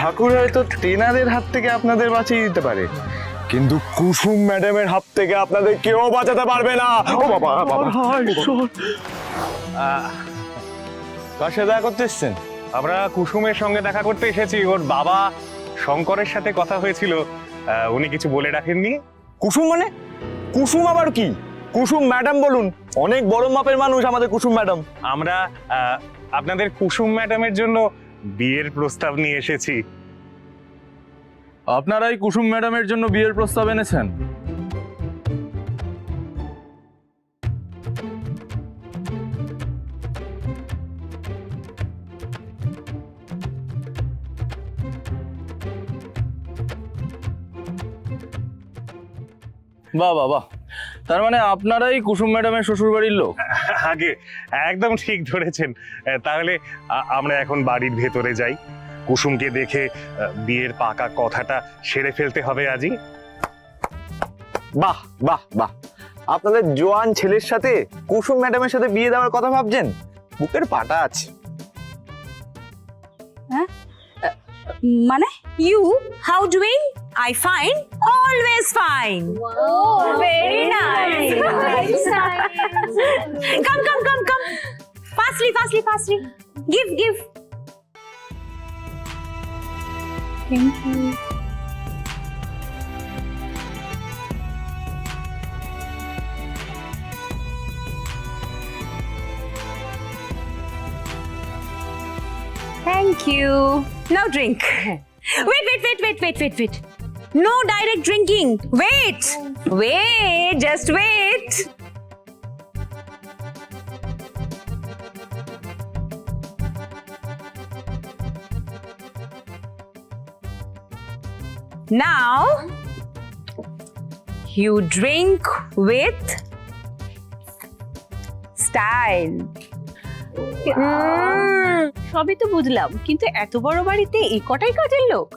ঠাকুর হয়তো তেনাদের হাত থেকে আপনাদের বাঁচিয়ে দিতে পারে, কিন্তু কুসুম ম্যাডামের হাত থেকে আপনাদের কেউ বাঁচাতে পারবে না। ও বাবা, কার সাথে দেখা করতে এসছেন? আমরা কুসুমের সঙ্গে দেখা করতে এসেছি। ওর বাবা শঙ্করের সাথে কথা হয়েছিল, উনি কিছু বলে রাখেননি। কুসুম মানে? কুসুম আবার কি? কুসুম ম্যাডাম বলুন, অনেক বড় মাপের মানুষ আমাদের কুসুম ম্যাডাম। আমরা আপনাদের কুসুম ম্যাডামের জন্য বিয়ের প্রস্তাব নিয়ে এসেছি। আপনারাই কুসুম ম্যাডামের জন্য বিয়ের প্রস্তাব এনেছেন? বাহ বাহ বাহ, তার মানে আপনারাই কুসুম ম্যাডামের শ্বশুর বাড়ির লোক? আগে একদম ঠিক ধরেছেন। তাহলে আমরা এখন বাড়ির ভেতরে যাই, কুসুমকে দেখে বিয়ের পাকা কথাটা সেরে ফেলতে হবে আজই। বাহ বাহ বাহ, আপনাদের জোয়ান ছেলের সাথে কুসুম ম্যাডামের সাথে বিয়ে দেওয়ার কথা ভাবছেন? বুকের পাটা আছে। মানে you how doing? I fine, always fine. Oh, very nice. Come. Fastly. Give. Thank you. Thank you. Now drink. Wait. No direct drinking. Wait, just wait. Now, you drink with style. সবই তো বুঝলাম, কিন্তু এত বড় বাড়িতে এই কটাই কাজের লোক?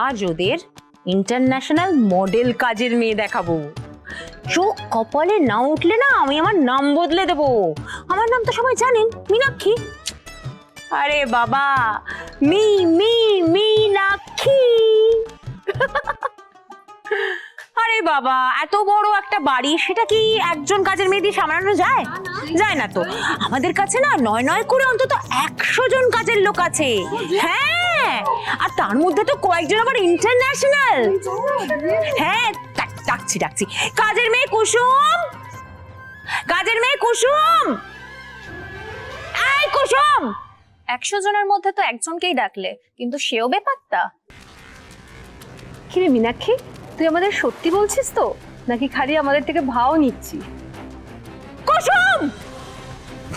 আজ ওদের ইন্টারন্যাশনাল মডেল কাজের মেয়ে দেখাবো। চোখ কপালে না উঠলে না আমি আমার নাম বদলে দেবো। আমার নাম তো সবাই জানেন, মীনাক্ষী। আরে বাবা, মীনাক্ষী। আরে বাবা, এত বড় একটা বাড়ি, সেটা কি একজন কাজের মেয়ে দিয়ে সামলানো যায়? যায় না তো। আমাদের কাছে না নয় করে অন্তত 100 জন কাজের লোক আছে। হ্যাঁ, আর তার মধ্যে তো কয়েকজন আবার ইন্টারন্যাশনাল। হ্যাঁ, ডাকছি। কাজের মেয়ে কুসুম, এই কুসুম। 100 জনের মধ্যে তো একজনকেই ডাকলে, কিন্তু সেও বেপাত্তা। কি রে মীনাক্ষী, তুই আমাদের সত্যি বলছিস তো, নাকি খালি আমাদের থেকে ভাও নিচ্ছিস?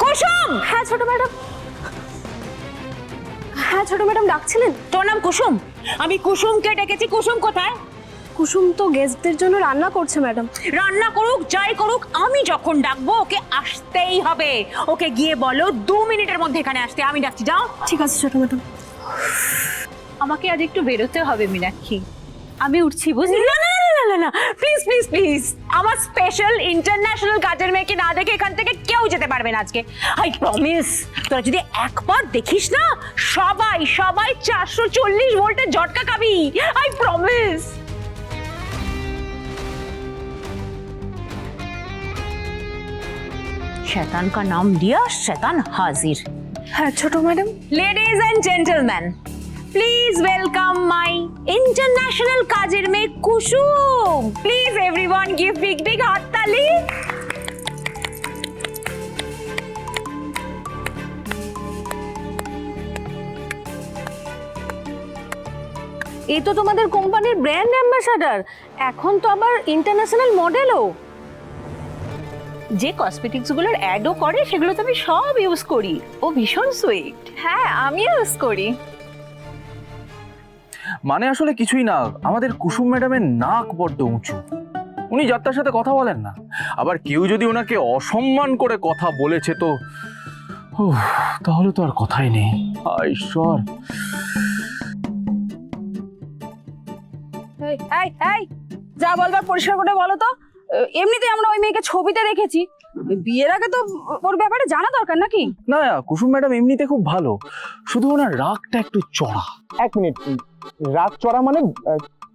কুসুম। হ্যাঁ ছোট ম্যাডাম ডাকছিলেন? তোর নাম কুসুম? আমি কুসুমকে ডেকেছি। কুসুম কোথায়? কুসুম তো গেস্টদের জন্য রান্না করছে ম্যাডাম। রান্না করুক, যাই করুক, আমি যখন ডাকবো ওকে আসতেই হবে। ওকে গিয়ে বলো 2 মিনিটের মধ্যে এখানে আসতে। আমি ডাকছি, যাও। ঠিক আছে ছোট ম্যাডাম। আমাকে আজ একটু বেরোতে হবে মীনাক্ষী, আমি উঠছি বুঝলি? না, প্লিজ। আমার স্পেশাল ইন্টারন্যাশনাল কাজের মেয়েকে না দেখে এখান থেকে কেউ যেতে পারবে না আজকে। I promise. তোরা যদি একবার দেখিস না, সবাই 440 ভোল্টের ঝটকা খাবি। I promise. शैतान का नाम लिया, शैतान हाजिर। হ্যাঁ ছোট madam. Ladies and gentlemen, please welcome my international কাজের মেয়ে কুসুম। Please everyone give big হাততালি। এই তো তোমাদের কোম্পানির ব্র্যান্ড অ্যাম্বাসাডার, এখন তো আবার ইন্টারন্যাশনাল মডেলও। যে কসমেটিক্সগুলোর অ্যাডও করে সেগুলো তো আমি সব ইউজ করি। ও ভীষণ সুইট। হ্যাঁ, আমি ইউজ করি। মানে আসলে কিছুই না, আমাদের কুসুম ম্যাডামের নাক বড্ড উঁচু। উনি যাত্রার সাথে কথা বলেন না, আবার কেউ যদি ওনাকে অসম্মান করে কথা বলেছে তো তাহলে তো আর কথাই নেই। ঈশ্বর। এই যা বলবার পরিষ্কার করে বলো তো। এমনিতে আমরা ওই মেয়েকে ছবিতে দেখেছি, বিয়ের আগে তো ওর ব্যাপারে জানা দরকার নাকি? না কুসুম ম্যাডাম এমনিতে খুব ভালো, শুধু ওনার রাগটা একটু চড়া। এক মিনিট, রাগ চড়া মানে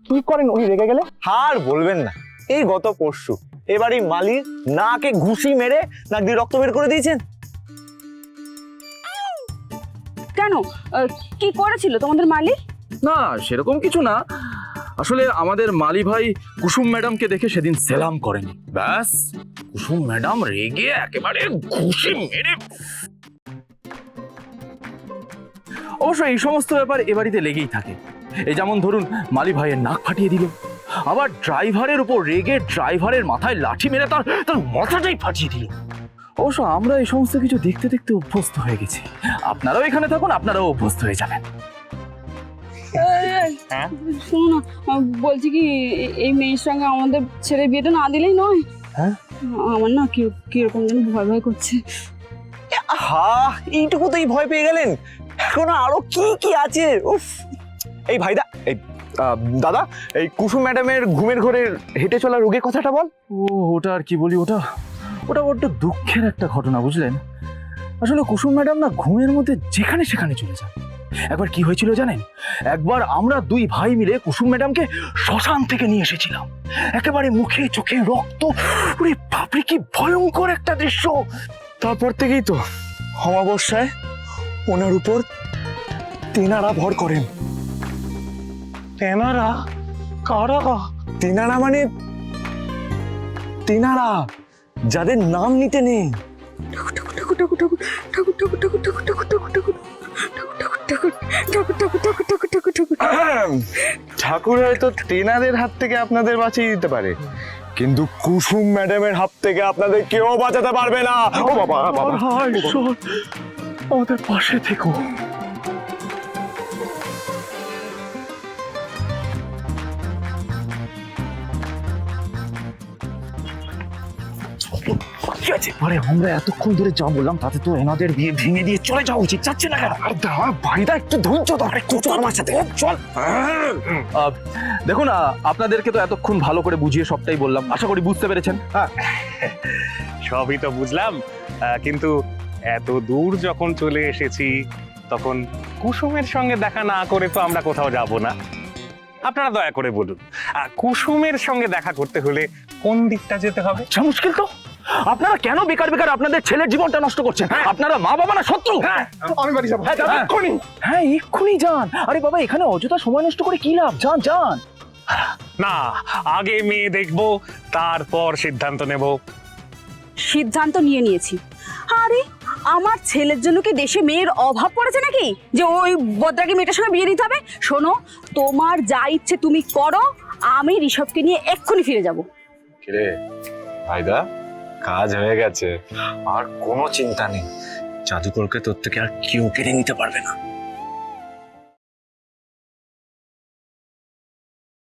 কি করেন উনি রেগে গেলে? আর বলবেন না, এই গত পরশু এবারই মালির নাকে ঘুষি মেরে নাক দিয়ে রক্ত বের করে দিয়েছেন। কেন, কি করেছিল তোমাদের মালিক? না সেরকম কিছু না, আসলে আমাদের মালি ভাই কুসুম ম্যাডামকে দেখে সেদিন সেলাম করেনি, ব্যাস কুসুম ম্যাডাম রেগে একেবারে ঘুষি মেরে। অবশ্য এই সমস্ত ব্যাপার এ বাড়িতে লেগেই থাকে। এই যেমন ধরুন মালি ভাইয়ের নাক ফাটিয়ে দিল, আবার ড্রাইভারের উপর রেগে ড্রাইভারের মাথায় লাঠি মেরে তার মাথাটাই ফাটিয়ে দিল। অবশ্য আমরা এই সমস্ত কিছু দেখতে দেখতে অভ্যস্ত হয়ে গেছি, আপনারাও এখানে থাকুন, আপনারাও অভ্যস্ত হয়ে যাবেন। শোনো না, বলছি কি এই মেয়ের সঙ্গে আমাদের ছেলে বিয়েটা না দিলেই নয়? হ্যাঁ? আমার না কিরকম যেন ভয় ভয় করছে। হা, এইটুকু তো এই ভয় পেয়ে গেলেন, এখন আরো কি কি আছে। উফ, এই ভাইদা, এই দাদা, এই কুসুম ম্যাডামের ঘুমের ঘরে হেঁটে চলা রোগের কথাটা বল। ও ওটা আর কি বলি, ওটা বড্ড দুঃখের একটা ঘটনা, বুঝলেন। আসলে কুসুম ম্যাডাম না ঘুমের মধ্যে যেখানে সেখানে চলে যান। একবার কি হয়েছিল জানেন, একবার আমরা দুই ভাই মিলে কুসুম ম্যাডামকে শ্মশান থেকে নিয়ে এসেছিলাম, একেবারে মুখে চোখে রক্ত, ওরে বাপরে কি ভয়ঙ্কর একটা দৃশ্য। তারপর থেকেই তো অমাবস্যায় ওনার উপর তেনারা ভর করেন। তেনারা কারা? তেনারা মানে তেনারা যাদের নাম নিতে নেই। ঠাকুর হয়তো তেনাদের হাত থেকে আপনাদের বাঁচিয়ে দিতে পারে, কিন্তু কুসুম ম্যাডামের হাত থেকে আপনাদের কেউ বাঁচাতে পারবে না। ও বাবা বাবা, ঈশ্বর আমাদের পাশে থেকো। আরে আমরা এতক্ষণ ধরে যা বললাম তাতে তো এনাদের বিয়ে ভেঙে দিয়ে চলে যাওয়া উচিত, চাচ্ছে না কেন? ভাইদা একটু ধৈর্য ধর, চল আমার সাথে চল। দেখুন আপনাদেরকে তো এতক্ষণ ভালো করে বুঝিয়ে সবটাই বললাম, আশা করি বুঝতে পেরেছেন। সবই তো বুঝলাম, কিন্তু এত দূর যখন চলে এসেছি তখন কুসুমের সঙ্গে দেখা না করে তো আমরা কোথাও যাব না। আপনারা দয়া করে বলুন, কুসুমের সঙ্গে দেখা করতে হলে কোন দিকটা যেতে হবে? আচ্ছা মুশকিল তো, আপনারা কেন বেকার বেকার আপনাদের ছেলের জীবনটা নষ্ট করছেন? আপনারা মা বাবা না শত্রু? আমি বাড়ি যাবো। হ্যাঁ এক্ষুনি যান। আরে বাবা এখানে অযথা সময় নষ্ট করে কি লাভ, যান যান। না, আগে মেয়ে দেখবো, তারপর সিদ্ধান্ত নেব। সিদ্ধান্ত নিয়ে নিয়েছি। আরে আমার ছেলের জন্য কি দেশে মেয়ের অভাব পড়েছে নাকি যে ওই বদ্রাকে মেয়েটার সঙ্গে বিয়ে দিতে হবে? শোনো, তোমার যা ইচ্ছে তুমি করো, আমি ঋষভকে নিয়ে এক্ষুনি ফিরে যাব। কিরে ভাইদা, কাজ হয়ে গেছে, আর কোনো চিন্তা নেই, জাদুকরকে তোর থেকে আর কেউ কেড়ে নিতে পারবে না।